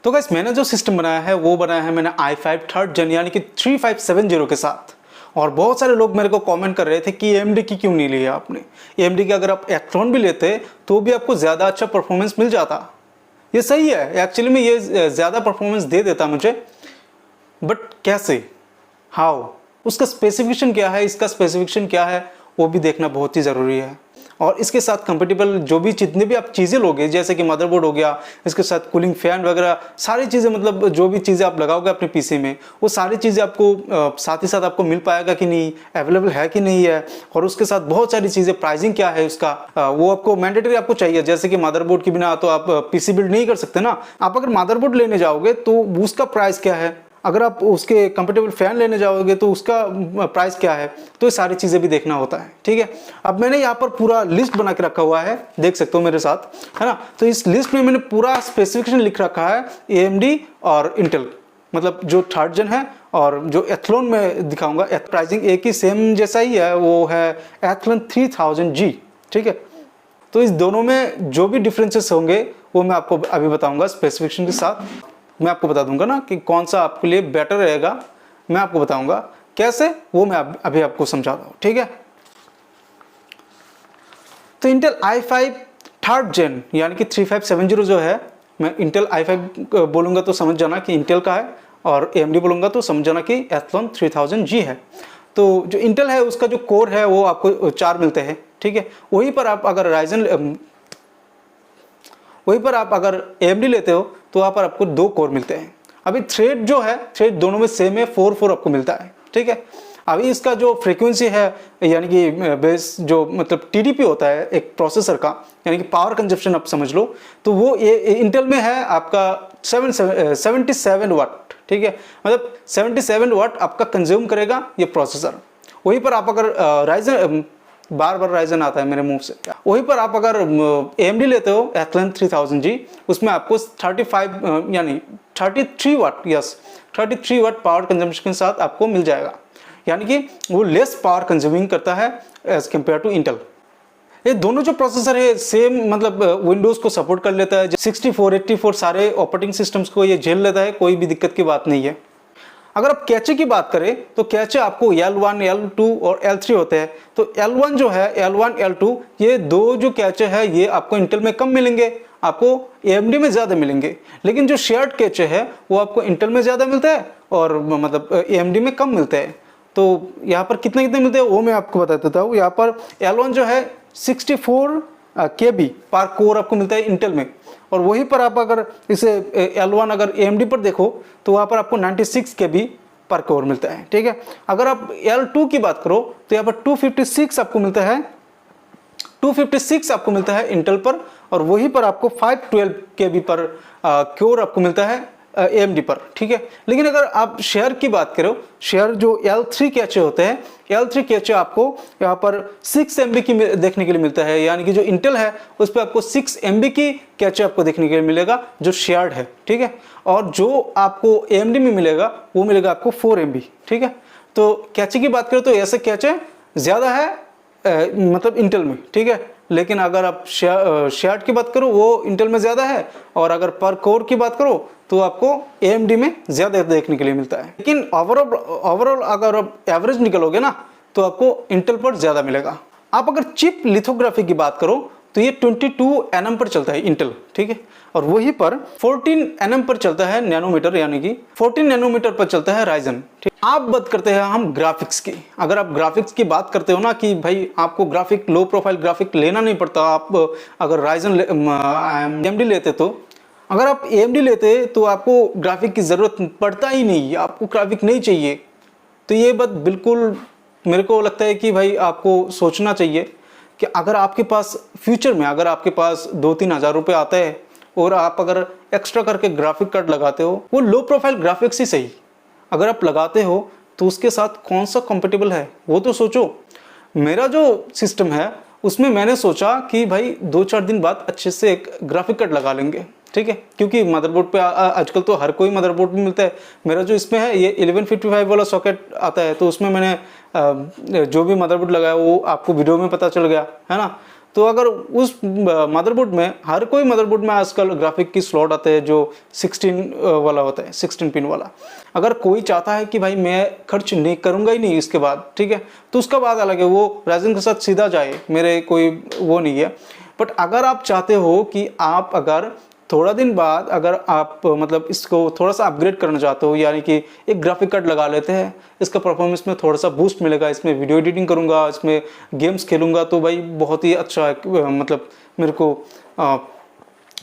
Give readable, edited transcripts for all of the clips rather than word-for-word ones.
तो गाइस मैंने जो सिस्टम बनाया है वो बनाया है मैंने i5 थर्ड जन यानी कि 3570 के साथ। और बहुत सारे लोग मेरे को कमेंट कर रहे थे कि AMD की क्यों नहीं ली है आपने, AMD की अगर आप एक्ट्रॉन भी लेते तो भी आपको ज़्यादा अच्छा परफॉर्मेंस मिल जाता। ये सही है, एक्चुअली में ये ज़्यादा परफॉर्मेंस दे देता मुझे, बट कैसे, हाउ, उसका स्पेसिफिकेशन क्या है, इसका स्पेसिफिकेशन क्या है, वो भी देखना बहुत ही ज़रूरी है। और इसके साथ कंपेटेबल जो भी जितने भी आप चीज़ें लोगे, जैसे कि मदरबोर्ड हो गया, इसके साथ कूलिंग फैन वगैरह सारी चीज़ें, मतलब जो भी चीज़ें आप लगाओगे अपने पीसी में, वो सारी चीज़ें आपको साथ ही साथ आपको मिल पाएगा कि नहीं, अवेलेबल है कि नहीं है। और उसके साथ बहुत सारी चीज़ें, प्राइसिंग क्या है उसका, वो आपको मैंडेटरी आपको चाहिए। जैसे कि मदरबोर्ड के बिना तो आप पीसी बिल्ड नहीं कर सकते ना। आप अगर मदरबोर्ड लेने जाओगे तो उसका प्राइस क्या है, अगर आप उसके कंपेटेबल फैन लेने जाओगे तो उसका प्राइस क्या है, तो ये सारी चीज़ें भी देखना होता है। ठीक है, अब मैंने यहाँ पर पूरा लिस्ट बना के रखा हुआ है, देख सकते हो मेरे साथ, है ना। तो इस लिस्ट में मैंने पूरा स्पेसिफिकेशन लिख रखा है AMD और इंटेल, मतलब जो थर्ड जन है और जो एथलॉन में दिखाऊंगा, प्राइसिंग एक ही सेम जैसा ही है, वो है एथलॉन 3000G। ठीक है, तो इस दोनों में जो भी डिफरेंसेस होंगे वो मैं आपको अभी बताऊंगा स्पेसिफिकेशन के साथ। मैं आपको बता दूंगा ना कि कौन सा आपके लिए बेटर रहेगा, मैं आपको बताऊंगा कैसे, वो मैं अभी आपको समझाता हूँ। ठीक है, तो इंटेल i5 थर्ड जेन यानी कि 3570 जो है, मैं इंटेल i5 बोलूंगा तो समझ जाना कि इंटेल का है, और AMD बोलूंगा तो समझ जाना कि एथलॉन 3000G है। तो जो इंटेल है उसका जो कोर है वो आपको 4 मिलते हैं। ठीक है, वहीं पर आप अगर AMD लेते हो तो वहाँ पर आपको 2 कोर मिलते हैं। अभी थ्रेड जो है, थ्रेड दोनों में सेम है, 4 आपको मिलता है। ठीक है, अभी इसका जो फ्रीक्वेंसी है यानी कि बेस जो मतलब TDP होता है एक प्रोसेसर का, यानी कि पावर कंजप्शन आप समझ लो, तो वो इंटेल में है आपका 77 वाट। ठीक है, मतलब 77 वाट आपका कंज्यूम करेगा ये प्रोसेसर। वहीं पर आप अगर राइजन, बार राइजन आता है मेरे मुंह से, वहीं पर आप अगर AMD लेते हो एथलॉन 3000G, उसमें आपको 35 यानी 33 वाट, यस 33 वाट पावर कंजम्पशन के साथ आपको मिल जाएगा, यानी कि वो लेस पावर कंज्यूमिंग करता है एज कम्पेयर टू इंटेल। ये दोनों जो प्रोसेसर है सेम, मतलब विंडोज़ को सपोर्ट कर लेता है, 64 84 सारे ऑपरेटिंग सिस्टम्स को ये झेल लेता है, कोई भी दिक्कत की बात नहीं है। अगर आप कैचे की बात करें तो कैचे आपको L1 L2 और L3 होते हैं। तो L1 जो है, L1 L2 ये दो जो कैचे है ये आपको इंटेल में कम मिलेंगे, आपको AMD में ज़्यादा मिलेंगे। लेकिन जो शेयर्ड कैचे है वो आपको इंटेल में ज़्यादा मिलता है और मतलब AMD में कम मिलते हैं। तो यहाँ पर कितने कितने मिलते हैं वो मैं आपको बता देता हूँ। यहाँ पर L1 जो है 64 KB पर कोर आपको मिलता है इंटेल में, और वहीं पर आप अगर इसे L1 अगर AMD पर देखो तो वहाँ पर आपको 96 KB पर कोर मिलता है। ठीक है, अगर आप L2 की बात करो तो यहाँ पर 256 आपको मिलता है, 256 आपको मिलता है इंटेल पर, और वहीं पर आपको 512 KB पर कोर आपको मिलता है AMD पर। ठीक है, लेकिन अगर आप शेयर की बात करो, शेयर जो L3 कैचे होते हैं, L3 कैचे आपको यहाँ पर 6 MB की देखने के लिए मिलता है, यानी कि जो इंटेल है उस पर आपको 6 MB की कैचे आपको देखने के लिए मिलेगा जो शेयर्ड है। ठीक है, और जो आपको AMD में मिलेगा वो मिलेगा आपको 4 MB। ठीक है, तो कैचे की बात करें तो ऐसे कैचे ज़्यादा है मतलब इंटेल में। ठीक है, लेकिन अगर आप शेयर्ड की बात करो वो इंटेल में ज़्यादा है, और अगर पर कोर की बात करो तो आपको AMD में ज़्यादा देखने के लिए मिलता है। लेकिन ओवरऑल अगर आप एवरेज निकलोगे ना तो आपको इंटेल पर ज़्यादा मिलेगा। आप अगर चिप लिथोग्राफी की बात करो तो ये 22 nm पर चलता है इंटेल। ठीक है, और वहीं पर 14 nm पर चलता है नैनोमीटर, यानी कि 14 नैनोमीटर पर चलता है राइजन। ठीक, आप बात करते हैं हम ग्राफिक्स की। अगर आप ग्राफिक्स की बात करते हो ना कि भाई आपको ग्राफिक लो प्रोफाइल ग्राफिक लेना नहीं पड़ता, आप अगर राइजन AMD लेते, तो अगर आप AMD लेते तो आपको ग्राफिक की ज़रूरत पड़ता ही नहीं, आपको ग्राफिक नहीं चाहिए। तो ये बात बिल्कुल मेरे को लगता है कि भाई आपको सोचना चाहिए कि अगर आपके पास फ्यूचर में अगर आपके पास 2-3 हज़ार रुपये आता है और आप अगर एक्स्ट्रा करके ग्राफिक कार्ड लगाते हो, वो लो प्रोफाइल ग्राफिक्स ही सही, अगर आप लगाते हो तो उसके साथ कौन सा कंपेटेबल है वो तो सोचो। मेरा जो सिस्टम है उसमें मैंने सोचा कि भाई 2-4 दिन बाद अच्छे से एक ग्राफिक कार्ड लगा लेंगे। ठीक है, क्योंकि मदरबोर्ड पे आजकल तो हर कोई मदरबोर्ड में मिलता है। मेरा जो इसमें है ये 1155 वाला सॉकेट आता है, तो उसमें मैंने जो भी मदरबोर्ड लगाया वो आपको वीडियो में पता चल गया है ना। तो अगर उस मदरबोर्ड में, हर कोई मदरबोर्ड में आजकल ग्राफिक की स्लॉट आते हैं जो 16 वाला होता है, 16 पिन वाला। अगर कोई चाहता है कि भाई मैं खर्च नहीं करूंगा ही नहीं इसके बाद, ठीक है, तो उसका बात अलग है, वो राइजन के साथ सीधा जाए, मेरे कोई वो नहीं है। बट अगर आप चाहते हो कि आप अगर थोड़ा दिन बाद अगर आप मतलब इसको थोड़ा सा अपग्रेड करना चाहते हो, यानी कि एक ग्राफिक कार्ड लगा लेते हैं, इसका परफॉर्मेंस में थोड़ा सा बूस्ट मिलेगा, इसमें वीडियो एडिटिंग करूंगा, इसमें गेम्स खेलूंगा, तो भाई बहुत ही अच्छा मतलब मेरे को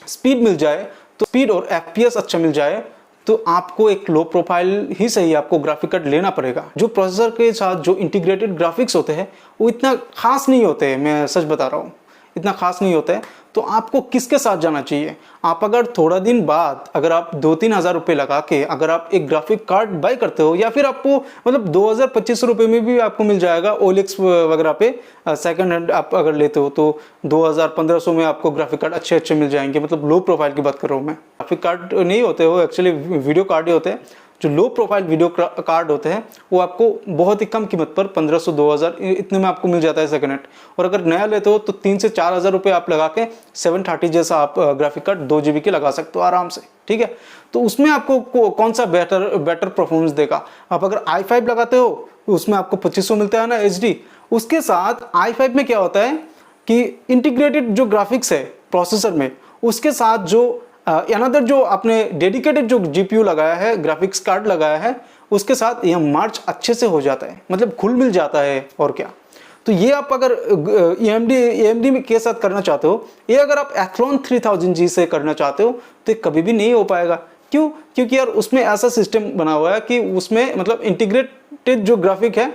स्पीड मिल जाए, तो स्पीड और FPS अच्छा मिल जाए, तो आपको एक लो प्रोफाइल ही सही आपको ग्राफिक कार्ड लेना पड़ेगा। जो प्रोसेसर के साथ जो इंटीग्रेटेड ग्राफिक्स होते हैं वो इतना खास नहीं होते हैं, मैं सच बता रहा हूँ, इतना खास नहीं होता है। तो आपको किसके साथ जाना चाहिए? आप अगर थोड़ा दिन बाद अगर आप 2-3 हज़ार रुपये लगा के अगर आप एक ग्राफिक कार्ड बाय करते हो, या फिर आपको मतलब 2000-2500 रुपये में भी आपको मिल जाएगा OLX वगैरह पे, सेकंड हैंड आप अगर लेते हो तो 2000-1500 में आपको ग्राफिक कार्ड अच्छे मिल जाएंगे। मतलब लो प्रोफाइल की बात कर रहा हूँ मैं, ग्राफिक कार्ड नहीं होते हो, एक्चुअली वीडियो कार्ड ही होते हैं। जो लो प्रोफाइल वीडियो कार्ड होते हैं वो आपको बहुत ही कम कीमत पर 1500-2000 इतने में आपको मिल जाता है सेकंड हैंड। और अगर नया लेते हो तो 3 से 4 हज़ार रुपये आप लगा के 730 जैसा आप ग्राफिक कार्ड 2 GB के लगा सकते हो आराम से, ठीक है। तो उसमें आपको कौन सा बेटर परफॉर्मेंस देगा? आप अगर i5 लगाते हो उसमें आपको 2500 मिलता है ना HD। उसके साथ i5 में क्या होता है कि इंटीग्रेटेड जो ग्राफिक्स है प्रोसेसर में, उसके साथ जो अनदर जो आपने डेडिकेटेड जो GPU लगाया है, ग्राफिक्स कार्ड लगाया है, उसके साथ यह मार्च अच्छे से हो जाता है, मतलब खुल मिल जाता है। और क्या, तो ये आप अगर AMD के साथ करना चाहते हो, ये अगर आप Athlon 3000G से करना चाहते हो तो ये कभी भी नहीं हो पाएगा। क्यों? क्योंकि यार उसमें ऐसा सिस्टम बना हुआ है कि उसमें मतलब इंटीग्रेटेड जो ग्राफिक है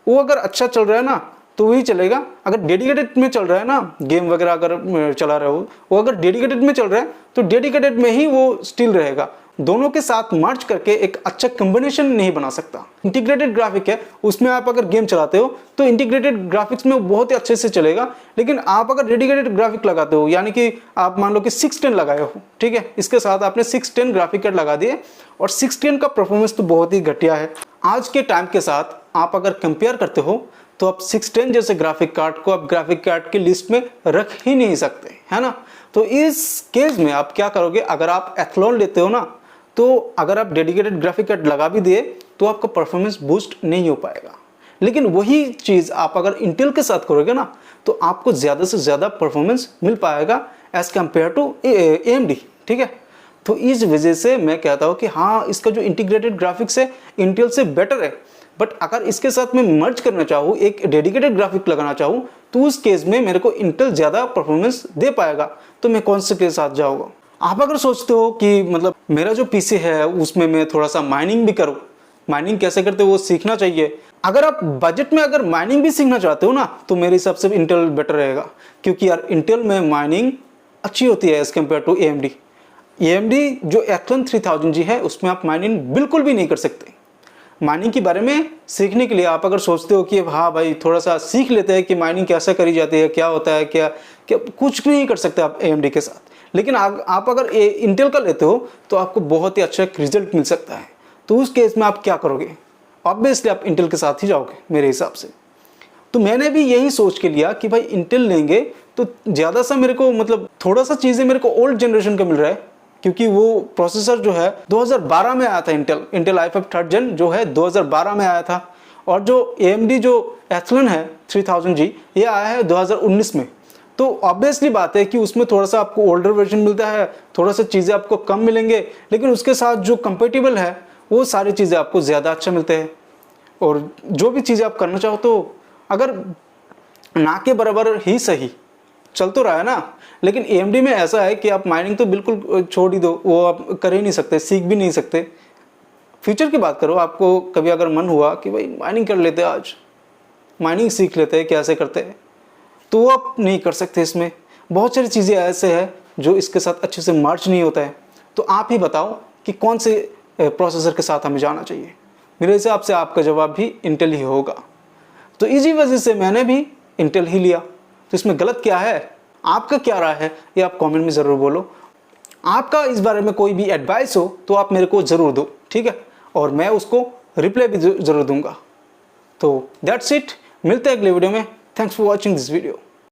वो अगर अच्छा चल रहा है ना तो वही चलेगा। अगर डेडिकेटेड में चल रहा है ना, गेम वगैरह अगर चला रहे हो, वो अगर डेडिकेटेड में चल रहा है तो डेडिकेटेड में ही वो स्टिल रहेगा। दोनों के साथ मर्ज करके एक अच्छा कॉम्बिनेशन नहीं बना सकता। इंटीग्रेटेड ग्राफिक है, उसमें आप अगर गेम चलाते हो तो इंटीग्रेटेड ग्राफिक्स में बहुत ही अच्छे से चलेगा। लेकिन आप अगर डेडिकेटेड ग्राफिक लगाते हो, यानी कि आप मान लो कि 610 लगाए हो, ठीक है, इसके साथ आपने 610 ग्राफिक कार्ड लगा दिए और 610 का परफॉर्मेंस तो बहुत ही घटिया है। आज के टाइम के साथ आप अगर कंपेयर करते हो तो आप 610 जैसे ग्राफिक कार्ड को आप ग्राफिक कार्ड की लिस्ट में रख ही नहीं सकते, है ना। तो इस केस में आप क्या करोगे? अगर आप Athlon लेते हो ना, तो अगर आप डेडिकेटेड ग्राफिक कार्ड लगा भी दिए तो आपका परफॉर्मेंस बूस्ट नहीं हो पाएगा। लेकिन वही चीज़ आप अगर इंटेल के साथ करोगे ना तो आपको ज़्यादा से ज़्यादा परफॉर्मेंस मिल पाएगा एज कम्पेयर टू AMD, ठीक है। तो इस वजह से मैं कहता हूँ कि हाँ, इसका जो इंटीग्रेटेड ग्राफिक्स है इंटेल से बेटर है। बट अगर इसके साथ मैं मर्ज करना चाहूँ, एक डेडिकेटेड ग्राफिक लगाना चाहूँ, तो उस केस में मेरे को इंटेल ज़्यादा परफॉर्मेंस दे पाएगा। तो मैं कौन से के साथ जाऊँगा? आप अगर सोचते हो कि मतलब मेरा जो PC है उसमें मैं थोड़ा सा माइनिंग भी करूँ, माइनिंग कैसे करते हो वो सीखना चाहिए, अगर आप बजट में अगर माइनिंग भी सीखना चाहते हो ना, तो मेरे हिसाब से इंटेल बेटर रहेगा। क्योंकि यार इंटेल में माइनिंग अच्छी होती है एज कम्पेयर टू AMD जो Athlon 3000G है उसमें आप माइनिंग बिल्कुल भी नहीं कर सकते। माइनिंग के बारे में सीखने के लिए आप अगर सोचते हो कि हाँ भाई थोड़ा सा सीख लेते हैं कि माइनिंग कैसे करी जाती है, क्या होता है, क्या कुछ नहीं कर सकते आप AMD के साथ। लेकिन आप अगर इंटेल का लेते हो तो आपको बहुत ही अच्छा रिजल्ट मिल सकता है। तो उस केस में आप क्या करोगे? ऑब्वियसली आप इंटेल के साथ ही जाओगे मेरे हिसाब से। तो मैंने भी यही सोच के लिया कि भाई इंटेल लेंगे तो ज़्यादा सा मेरे को मतलब थोड़ा सा चीज़ें मेरे को ओल्ड जनरेशन का मिल रहा है, क्योंकि वो प्रोसेसर जो है 2012 में आया था। इंटेल i5 3rd Gen जो है 2012 में आया था, और जो AMD जो Athlon है 3000G ये आया है 2019 में। तो ऑब्वियसली बात है कि उसमें थोड़ा सा आपको ओल्डर वर्जन मिलता है, थोड़ा सा चीज़ें आपको कम मिलेंगे, लेकिन उसके साथ जो कंपेटेबल है वो सारी चीज़ें आपको ज़्यादा अच्छा मिलते हैं। और जो भी चीज़ें आप करना चाहो तो अगर ना के बराबर ही सही चल तो रहा है ना, लेकिन AMD में ऐसा है कि आप माइनिंग तो बिल्कुल छोड़ ही दो, वो आप कर ही नहीं सकते, सीख भी नहीं सकते। फ्यूचर की बात करो, आपको कभी अगर मन हुआ कि भाई माइनिंग कर लेते हैं, आज माइनिंग सीख लेते हैं कैसे करते हैं, तो वो आप नहीं कर सकते। इसमें बहुत सारी चीज़ें ऐसे हैं जो इसके साथ अच्छे से मर्ज नहीं होता है। तो आप ही बताओ कि कौन से प्रोसेसर के साथ हमें जाना चाहिए। मेरे हिसाब से आपका जवाब भी इंटेल ही होगा। तो इसी वजह से मैंने भी इंटेल ही लिया। तो इसमें गलत क्या है? आपका क्या राय है ये आप कमेंट में ज़रूर बोलो। आपका इस बारे में कोई भी एडवाइस हो तो आप मेरे को ज़रूर दो, ठीक है, और मैं उसको रिप्लाई भी ज़रूर दूंगा। तो दैट्स इट, मिलते हैं अगले वीडियो में। Thanks for watching this video.